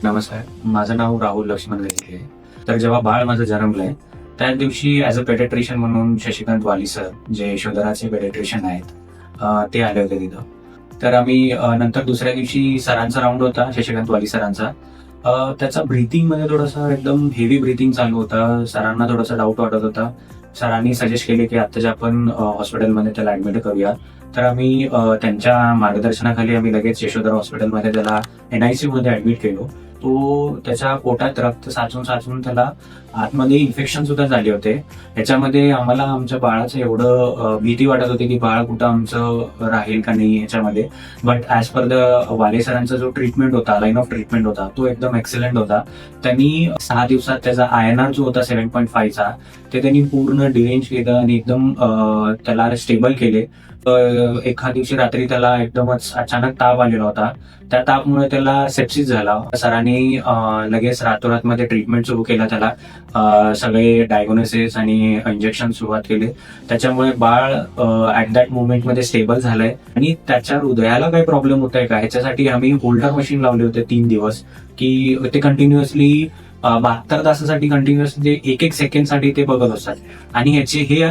नमस्कार, माझं नाव राहुल लक्ष्मण वेंगळे आहे. तर जेव्हा बाळ माझं जन्मलंय त्याच दिवशी ॲज अ पेडिट्रिशियन म्हणून शशिकांत वाली सर, जे यशोधराचे पेडिट्रिशियन आहेत, ते आले होते तिथं. तर आम्ही नंतर दुसऱ्या दिवशी सरांचा राऊंड होता, शशिकांत वाली सरांचा. त्याचा ब्रीथिंगमध्ये थोडंसं एकदम हेवी ब्रीथिंग चालू होता. सरांना थोडासा डाऊट वाटत होता. सरांनी सजेस्ट केले की आत्ताच्या आपण हॉस्पिटलमध्ये त्याला ऍडमिट करूया. तर आम्ही त्यांच्या मार्गदर्शनाखाली आम्ही लगेच यशोधरा हॉस्पिटलमध्ये त्याला NICU मध्ये ऍडमिट केलो. तो त्याच्या पोटात रक्त साचून साचून त्याला आतमध्ये इन्फेक्शन सुद्धा झाले होते. याच्यामध्ये आम्हाला आमच्या बाळाचं एवढं भीती वाटत होती की बाळ कुठं आमचं राहील का नाही याच्यामध्ये. बट ऍज पर द वाले सरांचा जो ट्रीटमेंट होता, लाईन ऑफ ट्रीटमेंट होता, तो एकदम एक्सलंट होता. त्यांनी 6 दिवसात त्याचा INR जो होता 7.5चा ते त्यांनी पूर्ण डिरेंज केलं आणि एकदम त्याला स्टेबल केले. एका दिवशी रात्री त्याला एकदमच अचानक ताप आलेला होता. त्या तापमुळे त्याला सेप्सिस झाला. सरांनी लगेच रातोरात मध्ये ट्रीटमेंट सुरू केला त्याला. सगळे डायग्नोसिस आणि इंजेक्शन सुरुवात केले. त्याच्यामुळे बाळ ऍट दॅट मोमेंट मध्ये स्टेबल झालंय. आणि त्याच्या हृदयाला काही प्रॉब्लेम होत आहे का ह्याच्यासाठी आम्ही होल्डर मशीन लावले होते 3 दिवस, की ते कंटिन्युअसली 72 तासासाठी कंटिन्युअसली 1-1 सेकंडसाठी ते बघत असतात. आणि ह्याचे हे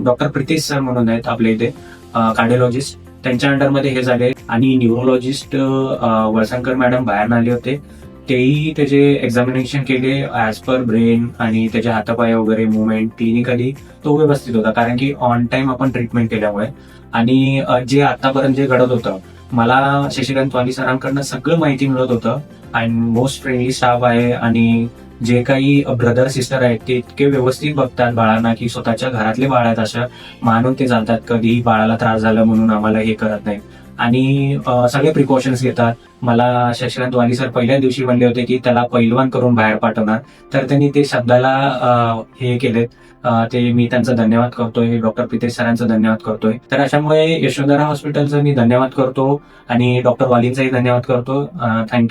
डॉक्टर प्रितेश सर म्हणून आहेत आपल्या इथे, कार्डिओलॉजिस्ट, त्यांच्या अंडरमध्ये हे झाले. आणि न्यूरोलॉजिस्ट वळसंकर मॅडम बाहेर आले होते. तेही त्याचे एक्झामिनेशन केले ऍज पर ब्रेन आणि त्याचे हातापाय वगैरे मुवमेंट. क्लिनिकली तो व्यवस्थित होता, कारण की ऑन टाइम आपण ट्रीटमेंट केल्यामुळे. आणि जे आतापर्यंत जे घडत होतं, मला शशिकांत वाली सरांकडनं सगळं माहिती मिळत होतं. आणि मोस्ट फ्रेंडली स्टाफ आहे. आणि जे काही ब्रदर सिस्टर आहेत ते इतके व्यवस्थित बघतात बाळांना की स्वतःच्या घरातले बाळ आहेत असं मानून ते चालतात. कधीही बाळाला त्रास झाला म्हणून आम्हाला हे करत नाही. आणि सगळे प्रिकॉशन्स घेतात. मला शशिकांत वाली सर पहिल्या दिवशी म्हणले होते की त्याला पैलवान करून बाहेर पाठवणार, तर त्यांनी ते शब्दाला हे केलेत. ते मी त्यांचा धन्यवाद करतोय, डॉक्टर प्रितेश सरांचा धन्यवाद करतोय. तर अशामुळे यशोधरा हॉस्पिटलचा मी धन्यवाद करतो आणि डॉक्टर वालींचाही धन्यवाद करतो. थँक्यू.